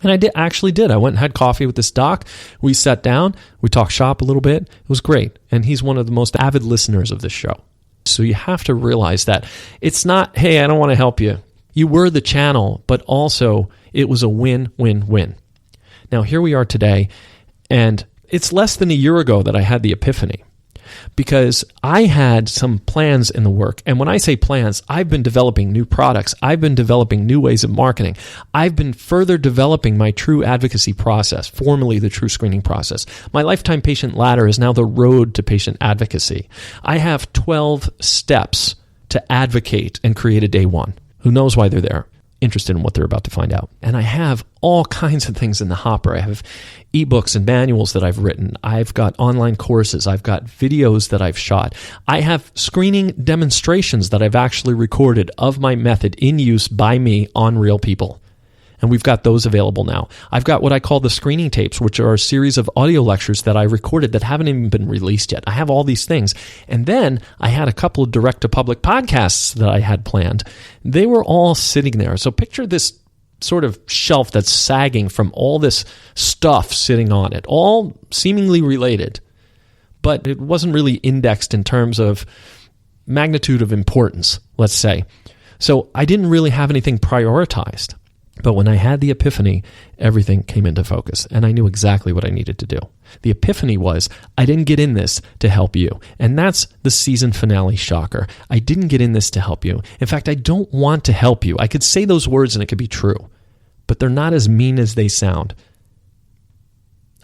And I did. I went and had coffee with this doc. We sat down. We talked shop a little bit. It was great. And he's one of the most avid listeners of this show. So you have to realize that it's not, hey, I don't want to help you. You were the channel, but also it was a win-win-win. Now, here we are today, and it's less than a year ago that I had the epiphany, because I had some plans in the work. And when I say plans, I've been developing new products. I've been developing new ways of marketing. I've been further developing my true advocacy process, formerly the true screening process. My lifetime patient ladder is now the road to patient advocacy. I have 12 steps to advocate and create a day one. Who knows why they're there? Interested in what they're about to find out. And I have all kinds of things in the hopper. I have ebooks and manuals that I've written. I've got online courses. I've got videos that I've shot. I have screening demonstrations that I've actually recorded of my method in use by me on real people. And we've got those available now. I've got what I call the screening tapes, which are a series of audio lectures that I recorded that haven't even been released yet. I have all these things. And then I had a couple of direct-to-public podcasts that I had planned. They were all sitting there. So picture this sort of shelf that's sagging from all this stuff sitting on it, all seemingly related, but it wasn't really indexed in terms of magnitude of importance, let's say. So I didn't really have anything prioritized. But when I had the epiphany, everything came into focus, and I knew exactly what I needed to do. The epiphany was, I didn't get in this to help you. And that's the season finale shocker. I didn't get in this to help you. In fact, I don't want to help you. I could say those words and it could be true, but they're not as mean as they sound.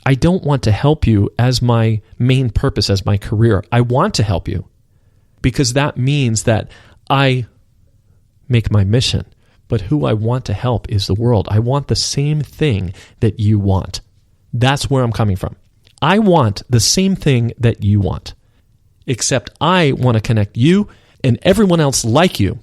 I don't want to help you as my main purpose, as my career. I want to help you because that means that I make my mission. But who I want to help is the world. I want the same thing that you want. That's where I'm coming from. I want the same thing that you want, except I want to connect you and everyone else like you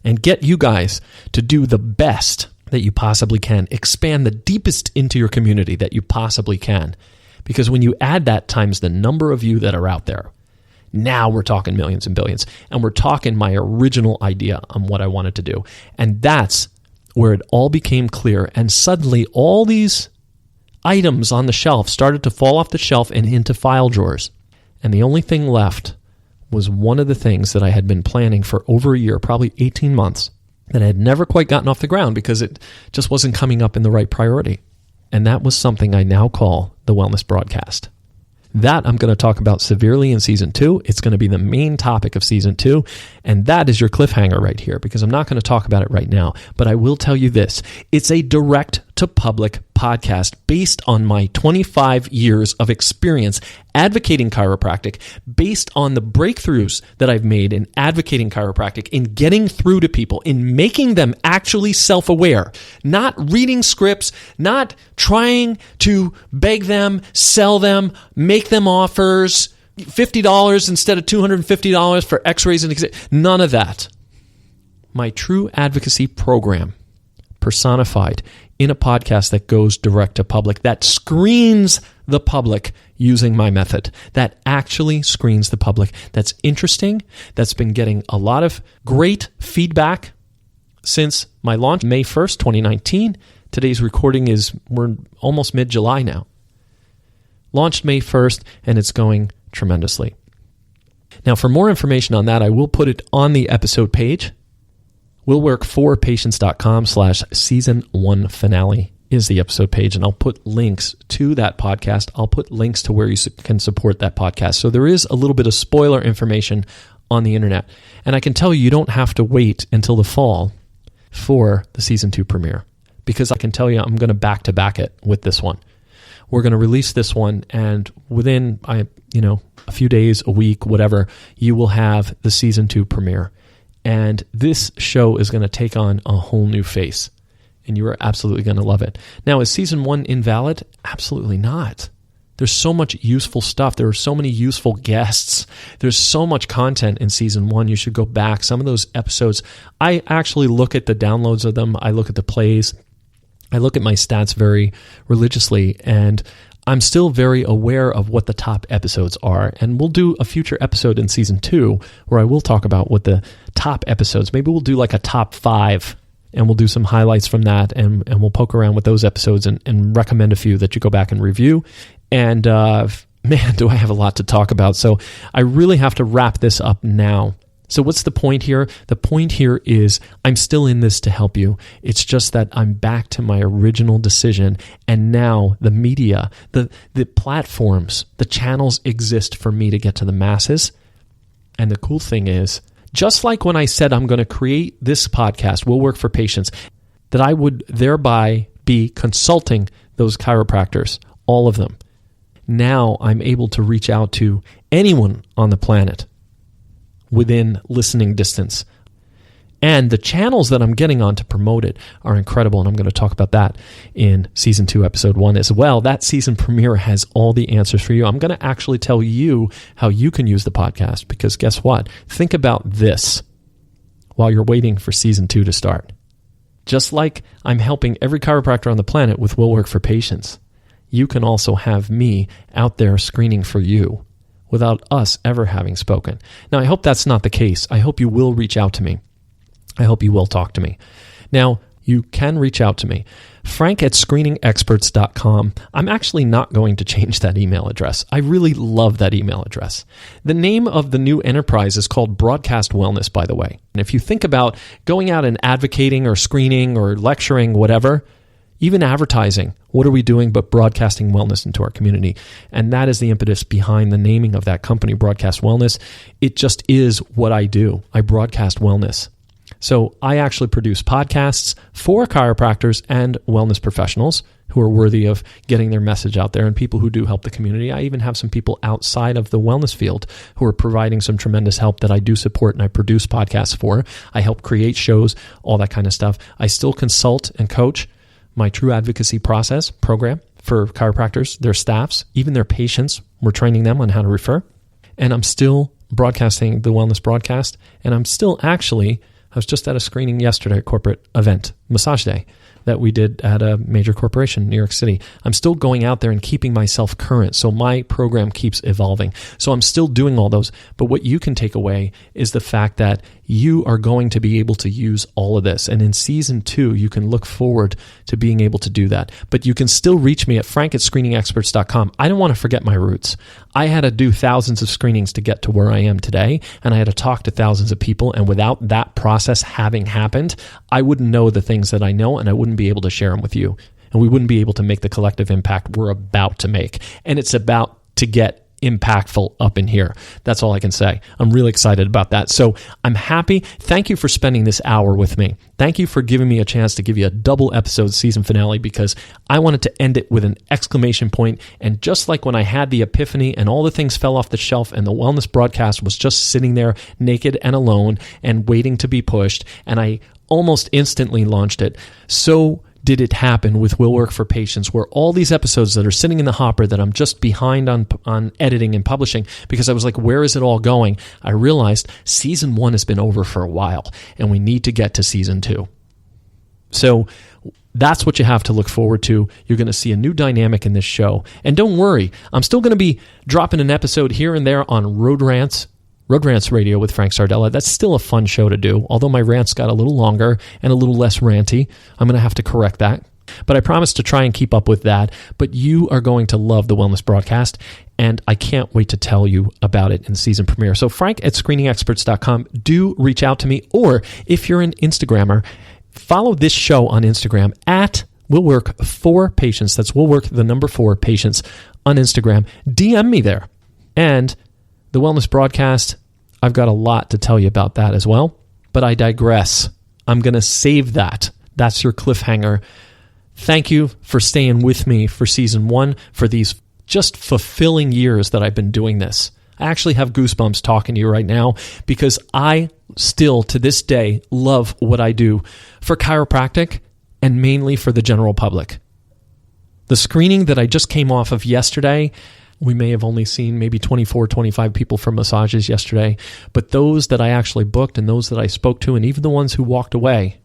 and get you guys to do the best that you possibly can. Expand the deepest into your community that you possibly can. Because when you add that times the number of you that are out there, now we're talking millions and billions. And we're talking my original idea on what I wanted to do. And that's where it all became clear. And suddenly all these items on the shelf started to fall off the shelf and into file drawers. And the only thing left was one of the things that I had been planning for over a year, probably 18 months. that I had never quite gotten off the ground because it just wasn't coming up in the right priority. And that was something I now call the Wellness Broadcast. That I'm going to talk about severely in Season 2. It's going to be the main topic of Season 2. And that is your cliffhanger right here, because I'm not going to talk about it right now. But I will tell you this. It's a direct-to-public podcast based on my 25 years of experience advocating chiropractic, based on the breakthroughs that I've made in advocating chiropractic, in getting through to people, in making them actually self-aware, not reading scripts, not trying to beg them, sell them, make them offers, $50 instead of $250 for x-rays and none of that. My true advocacy program personified in a podcast that goes direct to public, that screens the public using my method, that actually screens the public, that's interesting, that's been getting a lot of great feedback since my launch, May 1st, 2019. Today's recording we're almost mid-July now. Launched May 1st, and it's going tremendously. Now, for more information on that, I will put it on the episode page. willworkforpatients.com/season1 finale is the episode page, and I'll put links to that podcast. I'll put links to where you can support that podcast. So there is a little bit of spoiler information on the internet. And I can tell you, you don't have to wait until the fall for the Season 2 premiere, because I can tell you I'm going to back-to-back it with this one. We're going to release this one, and within a few days, a week, whatever, you will have the Season 2 premiere. And this show is going to take on a whole new face, and you are absolutely going to love it. Now, is Season 1 invalid? Absolutely not. There's so much useful stuff. There are so many useful guests. There's so much content in Season 1. You should go back. Some of those episodes, I actually look at the downloads of them. I look at the plays. I look at my stats very religiously, and I'm still very aware of what the top episodes are. And we'll do a future episode in Season 2 where I will talk about what the top episodes, maybe we'll do like a top 5, and we'll do some highlights from that, and we'll poke around with those episodes and recommend a few that you go back and review. And man, do I have a lot to talk about. So I really have to wrap this up now. So what's the point here? The point here is I'm still in this to help you. It's just that I'm back to my original decision, and now the media, the platforms, the channels exist for me to get to the masses. And the cool thing is, just like when I said I'm going to create this podcast, Will Work for Patients, that I would thereby be consulting those chiropractors, all of them. Now I'm able to reach out to anyone on the planet within listening distance. And the channels that I'm getting on to promote it are incredible, and I'm going to talk about that in Season 2, Episode 1 as well. That season premiere has all the answers for you. I'm going to actually tell you how you can use the podcast, because guess what? Think about this while you're waiting for Season 2 to start. Just like I'm helping every chiropractor on the planet with Will Work for Patients, you can also have me out there screening for you without us ever having spoken. Now, I hope that's not the case. I hope you will reach out to me. I hope you will talk to me. Now, you can reach out to me. frank@screeningexperts.com. I'm actually not going to change that email address. I really love that email address. The name of the new enterprise is called Broadcast Wellness, by the way. And if you think about going out and advocating or screening or lecturing, whatever, even advertising, what are we doing but broadcasting wellness into our community? And that is the impetus behind the naming of that company, Broadcast Wellness. It just is what I do. I broadcast wellness. So I actually produce podcasts for chiropractors and wellness professionals who are worthy of getting their message out there, and people who do help the community. I even have some people outside of the wellness field who are providing some tremendous help that I do support and I produce podcasts for. I help create shows, all that kind of stuff. I still consult and coach my True Advocacy Process program for chiropractors, their staffs, even their patients. We're training them on how to refer. And I'm still broadcasting the Wellness Broadcast. And I'm still actually, I was just at a screening yesterday at a corporate event, Massage Day, that we did at a major corporation in New York City. I'm still going out there and keeping myself current, so my program keeps evolving. So I'm still doing all those. But what you can take away is the fact that you are going to be able to use all of this. And in season 2, you can look forward to being able to do that. But you can still reach me at frank@screeningexperts.com. I don't want to forget my roots. I had to do thousands of screenings to get to where I am today, and I had to talk to thousands of people. And without that process having happened, I wouldn't know the things that I know, and I wouldn't be able to share them with you. And we wouldn't be able to make the collective impact we're about to make. And it's about to get impactful up in here. That's all I can say. I'm really excited about that. So I'm happy. Thank you for spending this hour with me. Thank you for giving me a chance to give you a double episode season finale, because I wanted to end it with an exclamation point. And just like when I had the epiphany and all the things fell off the shelf and the wellness broadcast was just sitting there naked and alone and waiting to be pushed, and I almost instantly launched it, so did it happen with Will Work for Patients, where all these episodes that are sitting in the hopper that I'm just behind on editing and publishing because I was like, where is it all going? I realized season 1 has been over for a while and we need to get to season 2. So that's what you have to look forward to. You're going to see a new dynamic in this show. And don't worry, I'm still going to be dropping an episode here and there on Road Rants Radio with Frank Sardella. That's still a fun show to do, although my rants got a little longer and a little less ranty. I'm going to have to correct that. But I promise to try and keep up with that. But you are going to love the Wellness Broadcast, and I can't wait to tell you about it in season premiere. So frank@screeningexperts.com. Do reach out to me, or if you're an Instagrammer, follow this show on Instagram at Will Work for Patients. That's Will Work, the number 4 Patients on Instagram. DM me there. And the Wellness Broadcast, I've got a lot to tell you about that as well, but I digress. I'm going to save that. That's your cliffhanger. Thank you for staying with me for season 1, for these just fulfilling years that I've been doing this. I actually have goosebumps talking to you right now because I still, to this day, love what I do for chiropractic and mainly for the general public. The screening that I just came off of yesterday, we may have only seen maybe 24, 25 people for massages yesterday, but those that I actually booked and those that I spoke to, and even the ones who walked away,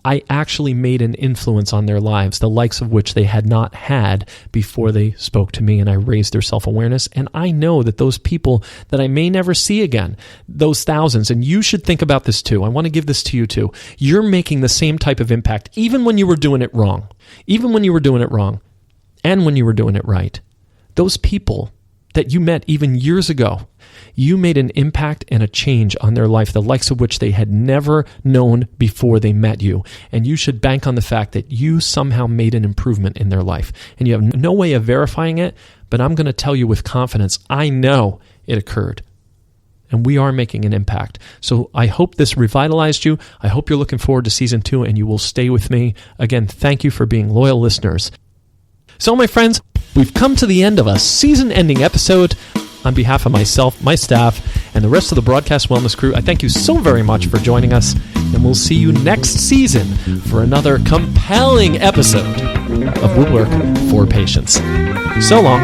I actually made an influence on their lives, the likes of which they had not had before they spoke to me, and I raised their self-awareness. And I know that those people that I may never see again, those thousands, and you should think about this too. I want to give this to you too. You're making the same type of impact, even when you were doing it wrong, and when you were doing it right. Those people that you met even years ago, you made an impact and a change on their life, the likes of which they had never known before they met you. And you should bank on the fact that you somehow made an improvement in their life. And you have no way of verifying it, but I'm going to tell you with confidence, I know it occurred. And we are making an impact. So I hope this revitalized you. I hope you're looking forward to season 2 and you will stay with me. Again, thank you for being loyal listeners. So my friends, we've come to the end of a season-ending episode. On behalf of myself, my staff, and the rest of the Broadcast Wellness crew, I thank you so very much for joining us, and we'll see you next season for another compelling episode of Will Work for Patients. So long.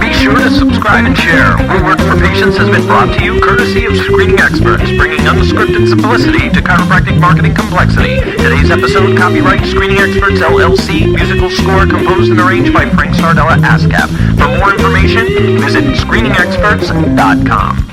Be sure to subscribe and share. Will Work for Patients has been brought to you courtesy of Screening Experts, bringing unscripted simplicity to chiropractic marketing complexity. Today's episode, copyright Screening Experts LLC, musical score composed and arranged by Frank Sardella ASCAP. For more information, visit screeningexperts.com.